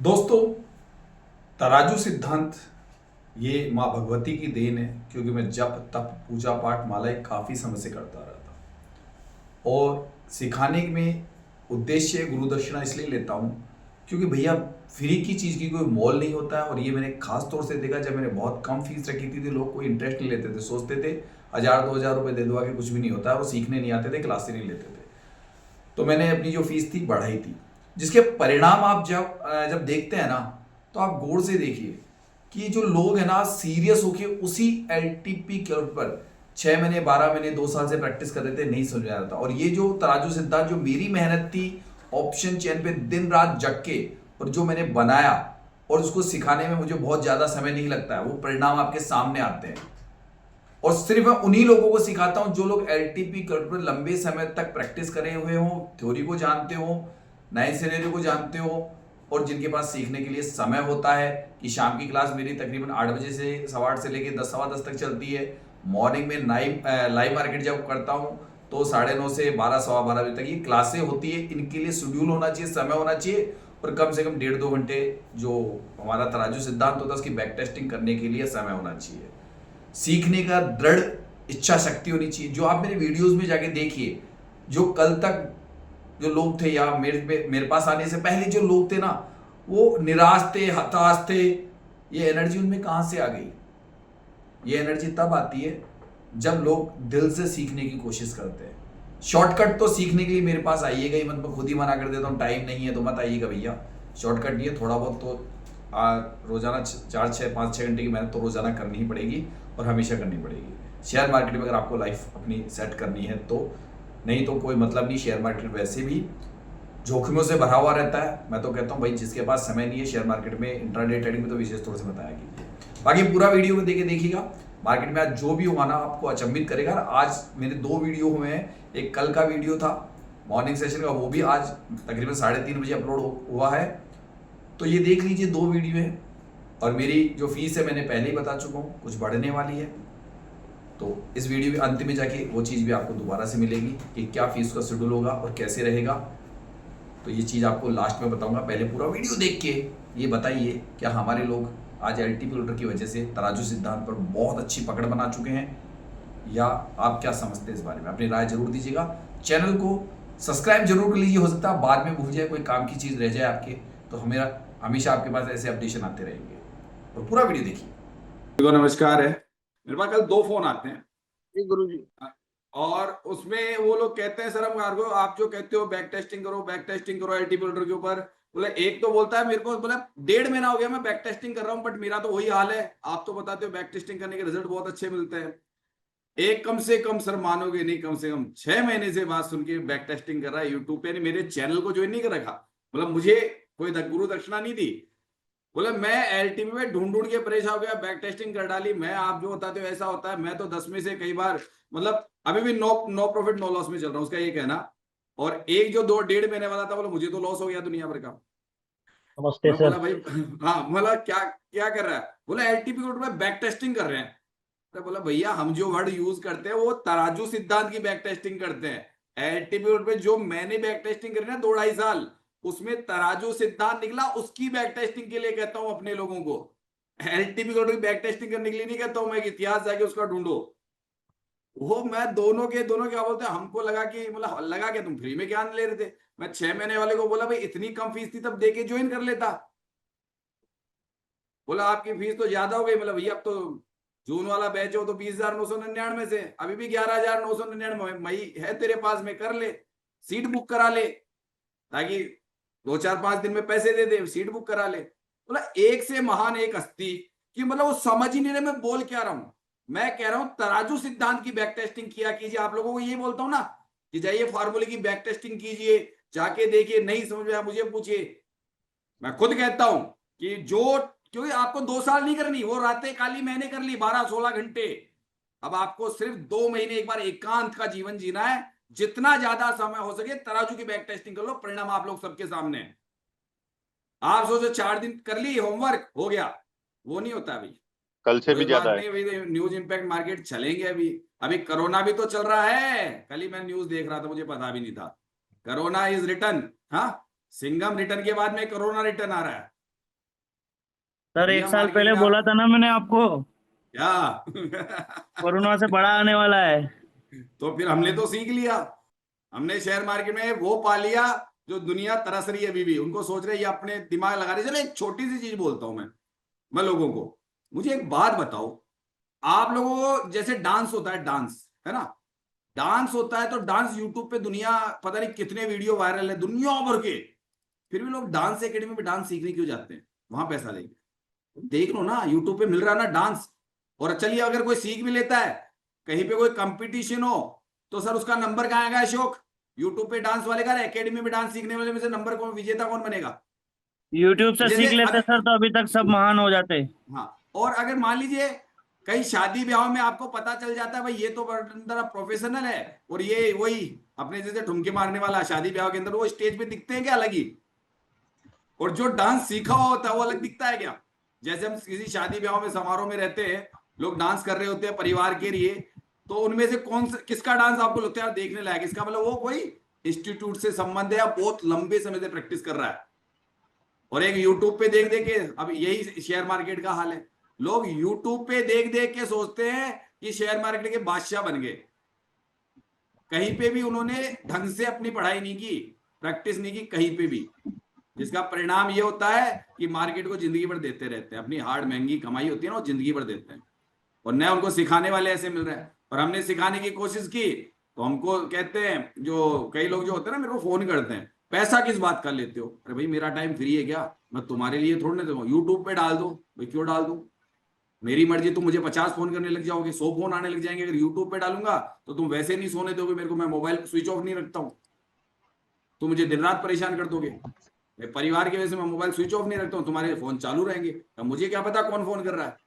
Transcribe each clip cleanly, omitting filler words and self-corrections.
दोस्तों, तराजू सिद्धांत ये माँ भगवती की देन है। क्योंकि मैं जप तप पूजा पाठ मालाएं काफ़ी समय से करता रहा था और सिखाने में उद्देश्य गुरु दक्षिणा इसलिए लेता हूँ क्योंकि भैया फ्री की चीज़ की कोई मोल नहीं होता है। और ये मैंने खास तौर से देखा जब मैंने बहुत कम फीस रखी थी तो लोग कोई इंटरेस्ट नहीं लेते थे, सोचते थे 1000 2000 रुपये दे दूंगा कि कुछ भी नहीं होता है, और सीखने नहीं आते थे, क्लासें नहीं लेते थे। तो मैंने अपनी जो फीस थी बढ़ाई थी, जिसके परिणाम आप जब जब देखते हैं ना तो आप गौर से देखिए कि जो लोग हैं ना सीरियस होके उसी एलटीपी कर्व पर 6 महीने 12 महीने 2 साल से प्रैक्टिस कर रहे थे, नहीं समझ में आ रहा था। और ये जो तराजू सिद्धांत जो मेरी मेहनत थी ऑप्शन चेन पे दिन रात जग के और जो मैंने बनाया और उसको सिखाने में मुझे बहुत ज्यादा समय नहीं लगता है, वो परिणाम आपके सामने आते हैं। और सिर्फ मैं उन्हीं लोगों को सिखाता हूं जो लोग एलटीपी कर्व पर लंबे समय तक प्रैक्टिस करे हुए हो, थ्योरी को जानते हो, नए सिनेरियो को जानते हो, और जिनके पास सीखने के लिए समय होता है। कि शाम की क्लास मेरी तकरीबन 8 बजे से 8:15 से लेकर 10 सवा 10 तक चलती है। मॉर्निंग में लाइव मार्केट जब करता हूँ तो 9:30 से 12 सवा 12 बजे तक ये क्लासें होती है। इनके लिए शेड्यूल होना चाहिए, समय होना चाहिए, और कम से कम 1.5 2 घंटे जो हमारा तराजू सिद्धांत होता है उसकी बैक टेस्टिंग करने के लिए समय होना चाहिए। सीखने का दृढ़ इच्छा शक्ति होनी चाहिए। जो आप मेरे वीडियोस में जाके देखिए, जो कल तक जो लोग थे या मेरे पास आने से पहले जो लोग थे ना, वो निराश थे, हताश थे। ये एनर्जी उनमें कहां से आ गई? ये एनर्जी तब आती है जब लोग दिल से सीखने की कोशिश करते हैं। शॉर्टकट तो सीखने के लिए मेरे पास आइएगा ही मत, मैं खुद ही मना कर देता हूँ, टाइम नहीं है तो मत आइएगा भैया। शॉर्टकट नहीं है, थोड़ा बहुत तो रोजाना 4 6 5 6 घंटे की मेहनत तो रोजाना करनी ही पड़ेगी और हमेशा करनी पड़ेगी। शेयर मार्केट में अगर आपको लाइफ अपनी सेट करनी है तो, नहीं तो कोई मतलब नहीं। शेयर मार्केट वैसे भी जोखिमों से भरा हुआ रहता है। मैं तो कहता हूँ भाई जिसके पास समय नहीं है शेयर मार्केट में, इंट्राडे ट्रेडिंग में तो विशेष तौर से बताया कीजिए। बाकी पूरा वीडियो में देखिएगा। मार्केट में आज जो भी हुआ ना आपको अचंभित करेगा। आज मेरे 2 वीडियो हुए हैं, एक कल का वीडियो था मॉर्निंग सेशन का, वो भी आज तकरीबन 3:30 बजे अपलोड हुआ है। तो ये देख लीजिए, 2 वीडियो है। और मेरी जो फीस है मैंने पहले ही बता चुका हूँ, कुछ बढ़ने वाली है। तो इस वीडियो के अंत में जाके वो चीज़ भी आपको दोबारा से मिलेगी कि क्या फीस का शेड्यूल होगा और कैसे रहेगा। तो ये चीज़ आपको लास्ट में बताऊंगा। पहले पूरा वीडियो देख के ये बताइए क्या हमारे लोग आज एलटीपी लोडर की वजह से तराजू सिद्धांत पर बहुत अच्छी पकड़ बना चुके हैं, या आप क्या समझते हैं इस बारे में? अपनी राय जरूर दीजिएगा। चैनल को सब्सक्राइब जरूर कर लीजिए, हो सकता है बाद में भूल जाए, कोई काम की चीज़ रह जाए आपके, तो हमें हमेशा आपके पास ऐसे अपडेशन आते रहेंगे। और पूरा वीडियो देखिए। देखो, नमस्कार है। मेरे पास कल 2 फोन आते हैं जी गुरु जी। और उसमें वो लोग कहते हैं सर हम कार्गो आप जो कहते हो बैक टेस्टिंग करो एलटीपी लोडर के ऊपर। बोले एक तो बोलता है मेरे को, बोला 1.5 महीना हो गया मैं बैक टेस्टिंग कर रहा हूँ बट मेरा तो वही हाल है। आप तो बताते हो बैक टेस्टिंग करने के रिजल्ट बहुत अच्छे मिलते हैं। एक कम से कम सर मानोगे नहीं, कम से कम 6 महीने से बात सुन के बैक टेस्टिंग कर रहा है यूट्यूब पे, मेरे चैनल को ज्वाइन नहीं कर रखा। मतलब मुझे कोई गुरु दक्षिणा नहीं दी। बोले मैं एलटीपी में ढूंढ ढूंढ के परेशान हो गया, बैक टेस्टिंग कर डाली। मैं आप जो बताते हो ऐसा होता है, मैं तो 10 में से कई बार, मतलब अभी भी no no profit no loss में चल रहा हूँ, उसका ये कहना। और एक जो 2 1.5 महीने वाला था, बोला मुझे तो लॉस हो गया दुनिया भर का। नमस्ते मैं बोला सर। भाई हाँ, बोला क्या क्या कर रहा है? बोला एलटीपी कोड में बैक टेस्टिंग कर रहे हैं। तो बोला भैया हम जो वर्ड यूज करते हैं वो तराजू सिद्धांत की बैक टेस्टिंग करते हैं। एलटीपी कोड पे जो मैंने बैक टेस्टिंग करी ना 2 2.5 साल, उसमें तराजू सिद्धांत निकला, उसकी बैक टेस्टिंग के लिए कहता हूं अपने लोगों को। एलटीपी कोड की बैक टेस्टिंग करने के लिए नहीं कहता हूं मैं कि इतिहास जाके उसका ढूंढो। वो मैं दोनों क्या बोलते हैं, हमको लगा कि मतलब लगा कि तुम फ्री में ज्ञान ले रहे थे। मैं 6 महीने वाले को बोला भाई इतनी कम फीस थी तब दे के ज्वाइन कर लेता। बोला आपकी फीस तो ज्यादा हो गई। मतलब भैया अब तो जून वाला बैच हो तो 20,999 से अभी भी 11,999 मई है तेरे पास में, कर ले, सीट बुक करा ले, ताकि 2 4 5 दिन में पैसे दे दे, सीट बुक करा ले। बोला एक से महान एक हस्ती कि मतलब वो समझ ही नहीं रहे मैं बोल क्या रहा हूं। मैं कह रहा हूं तराजू सिद्धांत की बैक टेस्टिंग किया कीजिए। आप लोगों को ये बोलता हूं ना कि जाइए फार्मूले की बैक टेस्टिंग कीजिए, जाके देखिए, नहीं समझ में आया मुझे पूछिए। मैं खुद कहता हूं कि जो, क्योंकि आपको 2 साल नहीं करनी, वो रातें काली मैंने कर ली 12 16 घंटे। अब आपको सिर्फ 2 महीने एक बार एकांत का जीवन जीना है। जितना ज्यादा समय हो सके तराजू की बैक टेस्टिंग कर लो, परिणाम आप लोग सबके सामने है। आप सोचो 4 दिन कर ली होमवर्क हो गया, वो नहीं होता अभी। कल से भी कोई बात ज्यादा है। नहीं भाई, न्यूज इंपैक्ट मार्केट चलेंगे अभी। अभी कोरोना भी तो चल रहा है। कल ही मैं न्यूज देख रहा था, मुझे पता भी नहीं था। Corona is return. हाँ, सिंघम रिटर्न के बाद में कोरोना रिटर्न आ रहा है। सर एक भैया साल मार्केट पहले का बोला था ना मैंने आपको, क्या कोरोना से बड़ा आने वाला है। तो फिर हमने तो सीख लिया। हमने शेयर मार्केट में वो पा लिया जो दुनिया तरस रही है अभी भी, उनको सोच रहे ये अपने दिमाग लगा रहे। चलो एक छोटी सी चीज बोलता हूं मैं लोगों को, मुझे एक बात बताओ। आप लोगों को जैसे डांस होता है, डांस है ना, डांस होता है तो डांस यूट्यूब पे दुनिया पता नहीं कितने वीडियो वायरल है दुनिया भर के, फिर भी लोग डांस एकेडमी में डांस सीखने क्यों जाते हैं वहां पैसा लेके? देख लो ना यूट्यूब पे मिल रहा है ना डांस। और चलिए अगर कोई सीख भी लेता है, कहीं पे कोई कंपटीशन हो, तो सर उसका नंबर कहाँ आएगा अशोक? यूट्यूब पे डांस वाले का, एकेडमी में डांस सीखने वाले में से नंबर कौन, विजेता कौन बनेगा? यूट्यूब से जैसे सीख लेते सर तो अभी तक सब महान हो जाते। हाँ, और अगर मान लीजिए कहीं शादी ब्याह में आपको पता चल जाता है भाई ये तो बड़ा प्रोफेशनल है, और ये वही अपने जैसे ठुमके मारने वाला शादी ब्याह के अंदर वो स्टेज पे दिखते हैं क्या अलग ही, और जो डांस सीखा हुआ होता है वो अलग दिखता है क्या? जैसे हम किसी शादी ब्याह में समारोह में रहते हैं, लोग डांस कर रहे होते हैं परिवार के लिए, तो उनमें से कौन सा किसका डांस आपको लगता है देखने लायक? इसका मतलब वो कोई इंस्टीट्यूट से संबंध है या बहुत लंबे समय से प्रैक्टिस कर रहा है। और एक यूट्यूब पे देख देख के, अब यही शेयर मार्केट का हाल है, लोग यूट्यूब पे देख देख के सोचते हैं कि शेयर मार्केट के बादशाह बन गए। कहीं पे भी उन्होंने ढंग से अपनी पढ़ाई नहीं की, प्रैक्टिस नहीं की कहीं पे भी, जिसका परिणाम ये होता है कि मार्केट को जिंदगी भर देते रहते हैं, अपनी हार्ड महंगी कमाई होती है ना वो जिंदगी भर देते हैं, और नया उनको सिखाने वाले ऐसे मिल रहे हैं। और हमने सिखाने की कोशिश की तो हमको कहते हैं, जो कई लोग जो होते हैं ना मेरे को फोन करते हैं, पैसा किस बात का लेते हो? अरे भाई मेरा टाइम फ्री है क्या, मैं तुम्हारे लिए थोड़ी ना दूंगा, यूट्यूब पे डाल दो। भाई क्यों डाल दूं? मेरी मर्जी, तुम मुझे 50 फोन करने लग जाओगे, 100 फोन आने लग जाएंगे, अगर यूट्यूब पे डालूंगा तो तुम वैसे नहीं सोने दोगे मेरे को, मैं मोबाइल स्विच ऑफ नहीं रखता हूं, तुम मुझे दिन रात परेशान कर दोगे। परिवार की वजह से मैं मोबाइल स्विच ऑफ नहीं रखता हूँ, तुम्हारे फोन चालू रहेंगे, अब मुझे क्या पता कौन फोन कर रहा है।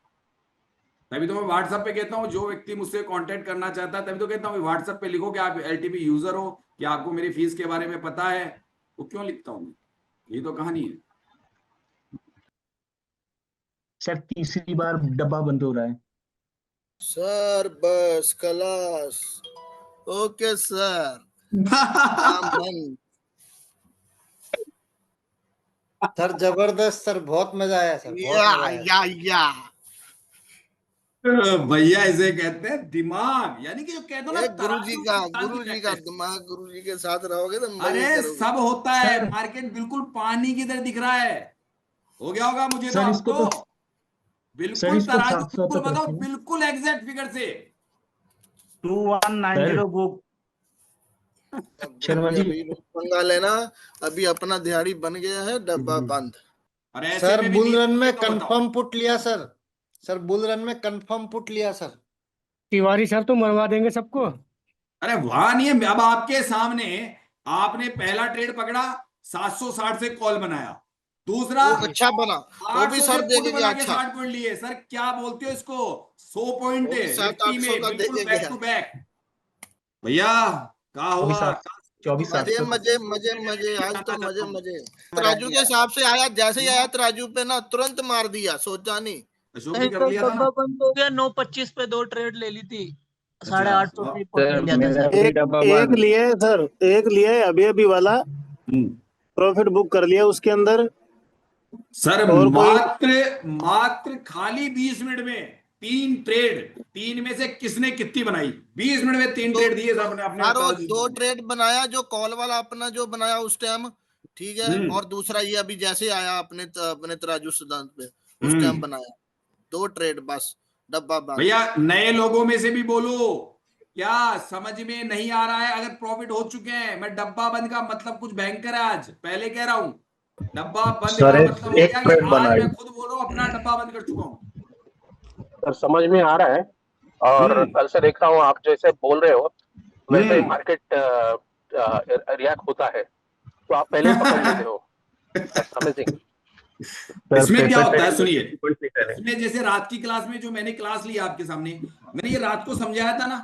तभी तो मैं व्हाट्सएप पे कहता हूँ जो व्यक्ति मुझसे कांटेक्ट करना चाहता है, तभी तो कहता हूँ व्हाट्सएप पे लिखो कि आप एलटीपी यूजर हो, कि आपको मेरी फीस के बारे में पता है। वो क्यों लिखता हूँ, ये तो कहानी है। सर तीसरी बार डब्बा बंद हो रहा है। सर बस खलास, ओके सर, काम बंद। सर जबरदस्त सर, बहुत मजा आया सर, बहुत या मजा आया। या भैया इसे कहते हैं दिमाग, यानी कि जो कहते हो ना गुरुजी तराजू का सिद्धांत की गुरुजी का प्रैक्टिस। दिमाग, गुरुजी के साथ रहोगे तो मजे अरे करोगे। सब होता है, सर मार्केट बिल्कुल पानी की तरह दिख रहा है। हो गया होगा मुझे तो सर इसको आपको, तो बिल्कुल इसको तराजू 700 बिल्कुल तक बताओ, रखें। बिल्कुल एग्जैक्ट फिगर से। 2190 बुक। अब शर्मा गुरुजी जी अभी पंगा लेना, अभी अपना दिहाड़ी बन गया है, डब्बा बंद। और ऐसे सर में भी बुल नहीं रन में तो बताओ। कंफर्म पुट लिया सर, सर बुल रन में कंफर्म पुट लिया सर। तिवारी सर तो मरवा देंगे सबको। अरे वहां नहीं है, अब आपके सामने आपने पहला ट्रेड पकड़ा, 760 से कॉल बनाया, दूसरा वो अच्छा बना, वो भी 800 से सर पुट देके गया बना के अच्छा, 60 पॉइंट लिए। सर क्या बोलते हो इसको, 100 पॉइंट वो भी निफ्टी 700-800 में का बिल्कुल देके बैक गया। To back. भैया कहा चौबीस हुआ सात चौबीस सात मजे सौ मजे मजे मजे, आज तो मजे मजे। तराजू के हिसाब से आया, जैसे ही आया तराजू पे ना तुरंत मार दिया, सोचा नहीं। अशोक भी नहीं कर तो लिया था डब्बा ना। बंद हो गया, 9:25 पे 2 ट्रेड ले ली थी, अच्छा 850 से पुट ले सर लिया था मेरा सर। भी एक डब्बा एक बंद। लिए सर, एक लिए अभी अभी वाला हम्म। प्रॉफिट बुक कर लिया उसके अंदर। सर और कोई मात्र मात्र खाली 20 मिनट में 3 ट्रेड, 3 में से किसने कितनी बनाई? 20 मिनट में 3 तो ट्रेड दिए साहब ने अपने यार वो तराजू 2 ने। ट्रेड बनाया, जो कॉल वाला अपना जो बनाया उस टाइम, ठीक है, हम्म और दूसरा ये अभी जैसे आया अपने तराजू सिद्धांत पे उस टाइम हम्म। बनाया 2 ट्रेड, बस डब्बा बंद। भैया नए लोगों में से भी बोलो, क्या समझ में नहीं आ रहा है? अगर प्रॉफिट हो चुके हैं, मैं डब्बा बंद का मतलब कुछ भयंकर है, आज पहले कह रहा हूं, डब्बा बंद सर का एक मतलब हो एक गया कि ट्रेड आज बनाई, मैं खुद बोल रहा हूं अपना डब्बा बंद कर चुका हूं। सर समझ में आ रहा है। और हम्म कल से देख रहा हूँ आप जैसे बोल रहे हो वैसे ही हम्म। मार्केट रिएक्ट होता है, तो आप पहले ही पकड़ लेते हो। That's amazing. सर इसमें क्या पेपर होता है ट्रेडिंग में सुनिए, 50 पॉइंट निकले। इसमें जैसे रात की क्लास में जो मैंने क्लास ली आपके सामने, मैंने ये रात को समझाया था ना,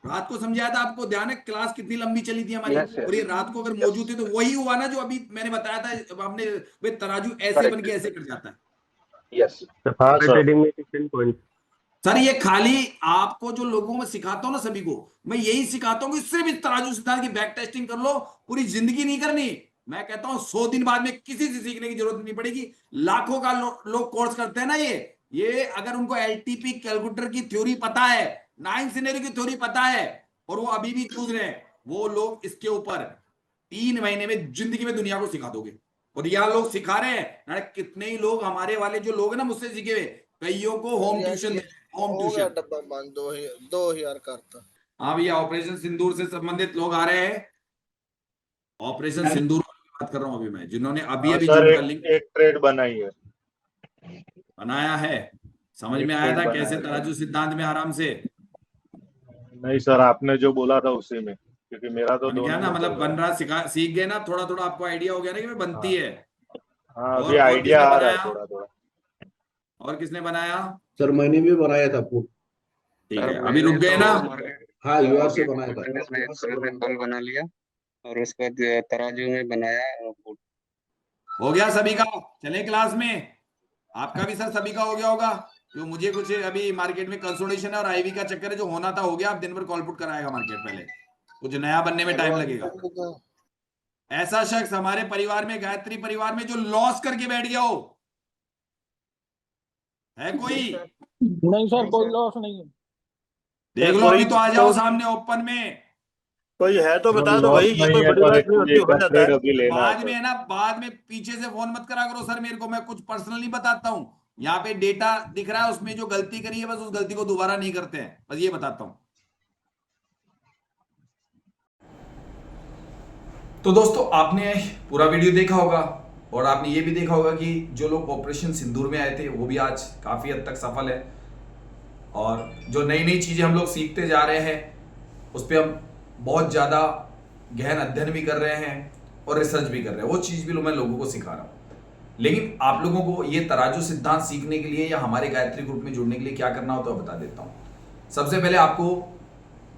रात को समझाया था, आपको ध्यान है क्लास कितनी लंबी चली थी हमारी? यस और ये यस रात को अगर मौजूद यस, थे तो वही हुआ ना जो अभी मैंने बताया था, अब हमने वे तराजू ऐसे बन करेक्ट, के ऐसे कट जाता है। यस। हाँ सर, ट्रेडिंग में 15 पॉइंट। सर ये खाली आपको जो लोगों में सिखाता हूं ना, सभी को मैं यही सिखाता हूं कि सिर्फ इस तराजू सिद्धांत की बैक टेस्टिंग कर लो, पूरी जिंदगी नहीं करनी। मैं कहता हूं 100 दिन बाद में किसी से सीखने की जरूरत नहीं पड़ेगी। लाखों का लोग कोर्स करते हैं ना, ये अगर उनको एलटीपी कैलकुलेटर की थ्योरी पता है, 9 सिनेरियो की थ्योरी पता है और वो अभी भी चूज रहे हैं, वो लोग इसके ऊपर 3 महीने में जिंदगी में दुनिया को सिखा दोगे। और यहाँ लोग सिखा रहे हैं, कितने ही लोग हमारे वाले जो लोग हैं ना मुझसे सीखे हुए, कईयों को होम ट्यूशन डब्बा बंद 2000 का था। हाँ भैया, ऑपरेशन सिंदूर से संबंधित लोग आ रहे हैं। ऑपरेशन सिंदूर की बात कर रहा हूं अभी मैं, जिन्होंने अभी सर का लिंक एक ट्रेड बनाई है, बनाया है। समझ में आया था कैसे तराजू सिद्धांत में आराम से? नहीं सर, आपने जो बोला था उसी में, क्योंकि मेरा तो बन गया ना, मतलब बन रहा, सीख गए ना, थोड़ा थोड़ा आपको आइडिया हो गया ना कि मैं बनती है। हाँ, अभी आइडिया आ रहा है थोड़ा थोड़ा। और किसने बनाया? सर मैंने भी बनाया था। ठीक है, अभी रुक गए ना? हाँ, यूआर से बनाया था। बल बना लिया और उसके बाद तराजू में बनाया। हो गया सभी का? चले क्लास में? आपका भी सर सभी का हो गया होगा, जो मुझे कुछ अभी मार्केट में कंसोलिडेशन है और आईवी का चक्कर है, जो होना था हो गया। अब दिन भर कॉल पुट कराएगा मार्केट, पहले कुछ नया बनने में टाइम लगेगा। ऐसा शख्स हमारे परिवार में, गायत्री परिवार में, जो लॉस करके बैठ गया हो है कोई? नहीं सर, कोई लॉस नहीं है। देख लो अभी तो आ जाओ सामने ओपन में। कोई है तो बता दो भाई, ये कोई बड़ी बात नहीं होती, हो जाता है। बाद में है ना, बाद में पीछे से फोन मत करा करो सर मेरे को, मैं कुछ पर्सनली बताता हूँ। यहाँ पे डेटा दिख रहा है, उसमें जो गलती करी है बस उस गलती को दोबारा नहीं करते हैं, बस ये बताता हूँ। तो दोस्तों, आपने पूरा वीडियो देखा होगा और आपने ये भी देखा होगा कि जो लोग ऑपरेशन सिंदूर में आए थे वो भी आज काफी हद तक सफल है। और जो नई नई चीजें हम लोग सीखते जा रहे हैं उस पर हम बहुत ज़्यादा गहन अध्ययन भी कर रहे हैं और रिसर्च भी कर रहे हैं। वो चीज़ भी मैं लोगों को सिखा रहा हूँ। लेकिन आप लोगों को ये तराजू सिद्धांत सीखने के लिए या हमारे गायत्री ग्रुप में जुड़ने के लिए क्या करना होता है बता देता हूँ। सबसे पहले आपको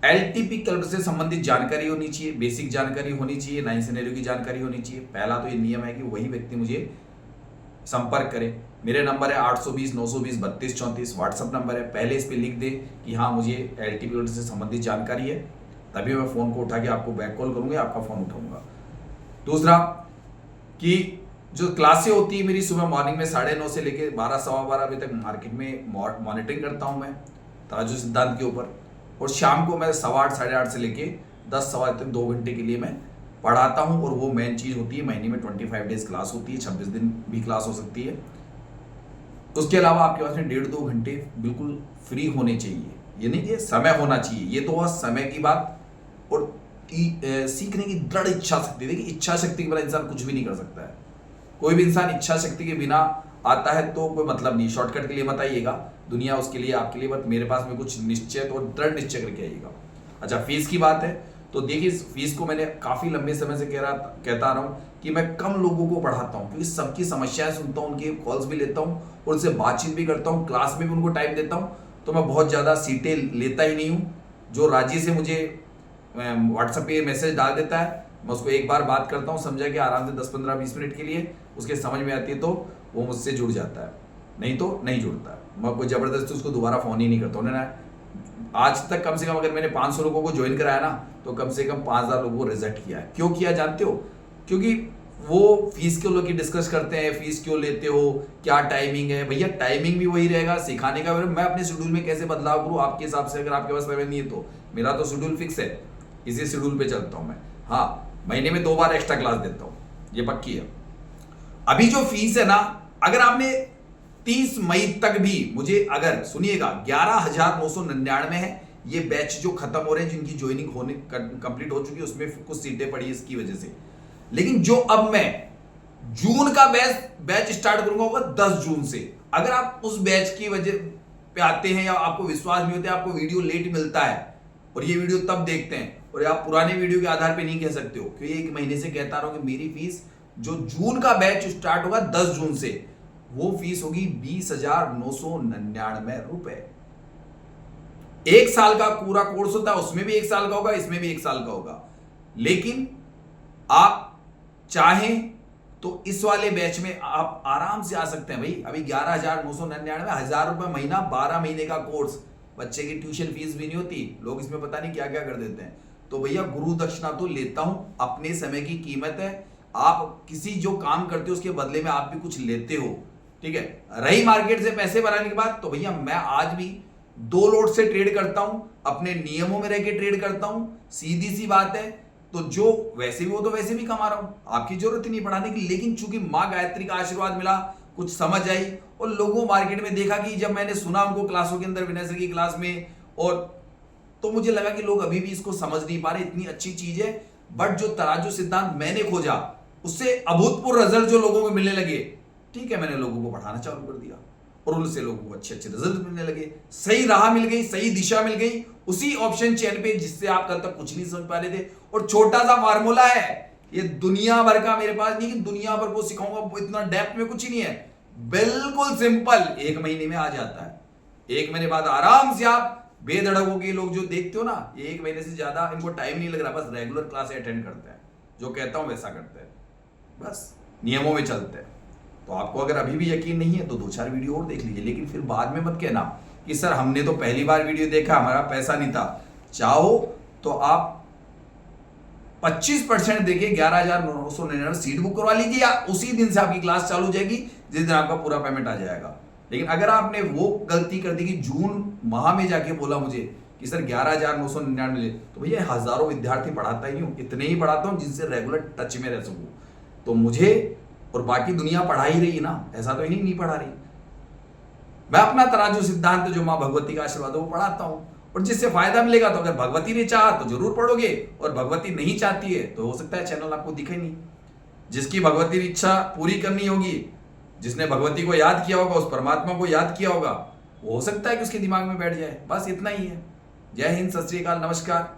एलटीपी कैलकुलेटर से संबंधित जानकारी होनी चाहिए, बेसिक जानकारी होनी चाहिए, 9 सिनेरियो की जानकारी होनी चाहिए। पहला तो ये नियम है कि वही व्यक्ति मुझे संपर्क करे। मेरे नंबर है 820 920 32 34, व्हाट्सअप नंबर है। पहले इस पर लिख दे कि हाँ मुझे एलटीपी कैलकुलेटर से संबंधित जानकारी है, तभी मैं फ़ोन को उठा के आपको बैक कॉल करूंगा, आपका फ़ोन उठाऊंगा। दूसरा कि जो क्लासें होती है मेरी सुबह मॉर्निंग में 9:30 से लेकर 12 सवा 12 बजे तक मार्केट में मॉनिटरिंग करता हूं मैं तराजू सिद्धांत के ऊपर, और शाम को मैं 8:15 साढ़े 8 से लेकर 10 सवा तक 2 घंटे के लिए मैं पढ़ाता हूं। और वो मेन चीज़ होती है, महीने में 25 डेज क्लास होती है, 26 दिन भी क्लास हो सकती है। उसके अलावा आपके पास में 1.5-2 घंटे बिल्कुल फ्री होने चाहिए। ये नहीं कि समय होना चाहिए, ये तो वह समय की बात और सीखने की दृढ़ इच्छा शक्ति। देखिए, इच्छा शक्ति के बिना इंसान कुछ भी नहीं कर सकता है। कोई भी इंसान इच्छा शक्ति के बिना आता है तो कोई मतलब नहीं। शॉर्टकट के लिए मत आइएगा, दुनिया उसके लिए आपके लिए, बट मेरे पास में कुछ निश्चय और दृढ़ निश्चय करके आइएगा। अच्छा, फीस की बात है तो देखिए, फीस को मैंने काफ़ी लंबे समय से कहता आ रहा हूँ कि मैं कम लोगों को पढ़ाता हूँ, क्योंकि सबकी समस्याएं सुनता हूँ, उनके कॉल्स भी लेता हूँ और उनसे बातचीत भी करता हूँ, क्लास में भी उनको टाइम देता हूँ। तो मैं बहुत ज़्यादा सीटें लेता ही नहीं हूँ। जो राजी से मुझे व्हाट्सएप पे मैसेज डाल देता है, मैं उसको एक बार बात करता हूँ, समझा कि आराम से 10-15-20 मिनट के लिए उसके समझ में आती है तो वो मुझसे जुड़ जाता है, नहीं तो नहीं जुड़ता है। मैं कोई ज़बरदस्ती उसको दोबारा फ़ोन ही नहीं करता। उन्होंने आज तक कम से कम अगर मैंने 500 लोगों को ज्वाइन कराया ना, तो कम से कम 5000 लोगों को रिजेक्ट किया है। क्यों किया जानते हो? क्योंकि वो फीस क्यों लोग डिस्कस करते हैं, फीस क्यों लेते हो, क्या टाइमिंग है। भैया टाइमिंग भी वही रहेगा, सिखाने का मैं अपने शेड्यूल में कैसे बदलाव करूँ आपके हिसाब से। अगर आपके पास समय नहीं है तो मेरा तो शेड्यूल फिक्स है, इसी शेड्यूल पे चलता हूँ मैं। हाँ, महीने में 2 बार एक्स्ट्रा क्लास देता हूँ, ये पक्की है। अभी जो फीस है ना, अगर आपने 30 मई तक भी मुझे, अगर सुनिएगा 11,999 है ये बैच जो खत्म हो रहे हैं, जिनकी ज्वाइनिंग होने कंप्लीट हो चुकी है, उसमें कुछ सीटें पड़ी इसकी वजह से। लेकिन जो अब मैं जून का बैच स्टार्ट करूंगा होगा 10 जून से। अगर आप उस बैच की वजह पे आते हैं या आपको विश्वास नहीं होता, आपको वीडियो लेट मिलता है और ये वीडियो तब देखते हैं और आप पुराने वीडियो के आधार पे नहीं कह सकते हो, क्योंकि 1 महीने से कहता रहा हूं कि मेरी फीस जो जून का बैच स्टार्ट होगा 10 जून से, वो फीस होगी 20,999 रुपए। 1 साल का पूरा कोर्स होता है, उसमें भी 1 साल का होगा, इसमें भी 1 साल का होगा। लेकिन आप चाहें तो इस वाले बैच में आप आराम से आ सकते हैं। भाई अभी 11,999, 1,000 रुपए महीना, 12 महीने का कोर्स, बच्चे की ट्यूशन फीस भी नहीं होती। लोग इसमें पता नहीं क्या क्या कर देते हैं। तो भैया गुरु दक्षिणा तो लेता हूं, अपने समय की कीमत है, आप किसी जो काम करते हो उसके बदले में आप भी कुछ लेते हो, ठीक है। रही मार्केट से पैसे बनाने की बात, तो भैया मैं आज भी 2 लोट से ट्रेड करता हूं, अपने नियमों में रह के ट्रेड करता हूं, सीधी सी बात है। तो जो वैसे भी वो तो वैसे भी कमा रहा हूं, आपकी जरूरत ही नहीं बढ़ाने की। लेकिन चूंकि माँ गायत्री का आशीर्वाद मिला, कुछ समझ आई और लोगों मार्केट में देखा कि जब मैंने सुना उनको क्लासों के अंदर, विनय सर की क्लास में, और तो मुझे लगा कि लोग अभी भी इसको समझ नहीं पा रहे। इतनी अच्छी चीज है, बट जो तराजू सिद्धांत मैंने खोजा उससे अभूतपूर्व रिजल्ट जो लोगों को मिलने लगे, ठीक है, मैंने लोगों को पढ़ाना चालू कर दिया और उनसे लोगों को अच्छे अच्छे रिजल्ट मिलने लगे। सही राह मिल गई, सही दिशा मिल गई उसी ऑप्शन चेन पे जिससे आप कल तक कुछ नहीं समझ पा रहे थे। और छोटा सा फार्मूला है, ये दुनिया भर का मेरे पास नहीं कि दुनिया भर को सिखाऊंगा, वो इतना डेप्थ में कुछ ही नहीं है, बिल्कुल सिंपल, 1 महीने में आ जाता है। 1 महीने बाद आराम से आप बेधड़क होके, लोग जो देखते हो ना, 1 महीने से ज्यादा इनको टाइम नहीं लग रहा, बस रेगुलर क्लास अटेंड करते हैं, जो कहता हूं वैसा करते हैं, बस नियमों में चलते हैं। तो आपको अगर अभी भी यकीन नहीं है तो 2-4 वीडियो और देख लीजिए, लेकिन फिर बाद में मत कहना कि सर हमने तो पहली बार वीडियो देखा, हमारा पैसा नहीं था। चाहो तो आप 25% देके 11,999 सीट बुक करवा लीजिए, या उसी दिन से आपकी क्लास चालू हो जाएगी जिस दिन आपका पूरा पेमेंट आ जाएगा। लेकिन अगर आपने वो गलती कर दी कि जून माह में जाके बोला मुझे कि सर 11,999 मिले, तो भैया हजारों विद्यार्थी पढ़ाता ही हूं, इतने ही पढ़ाता हूं जिनसे रेगुलर टच में रह सकूं। तो मुझे और बाकी दुनिया पढ़ा ही रही है ना, ऐसा तो नहीं पढ़ा रही। मैं अपना तराजू सिद्धांत जो माँ भगवती का आशीर्वाद है वो पढ़ाता हूं, और जिससे फायदा मिलेगा तो अगर भगवती ने चाहा तो जरूर पढ़ोगे, और भगवती नहीं चाहती है तो हो सकता है चैनल आपको दिखे नहीं। जिसकी भगवती की इच्छा पूरी करनी होगी, जिसने भगवती को याद किया होगा, उस परमात्मा को याद किया होगा, वो हो सकता है कि उसके दिमाग में बैठ जाए। बस इतना ही है। जय हिंद, सत श्री अकाल, नमस्कार।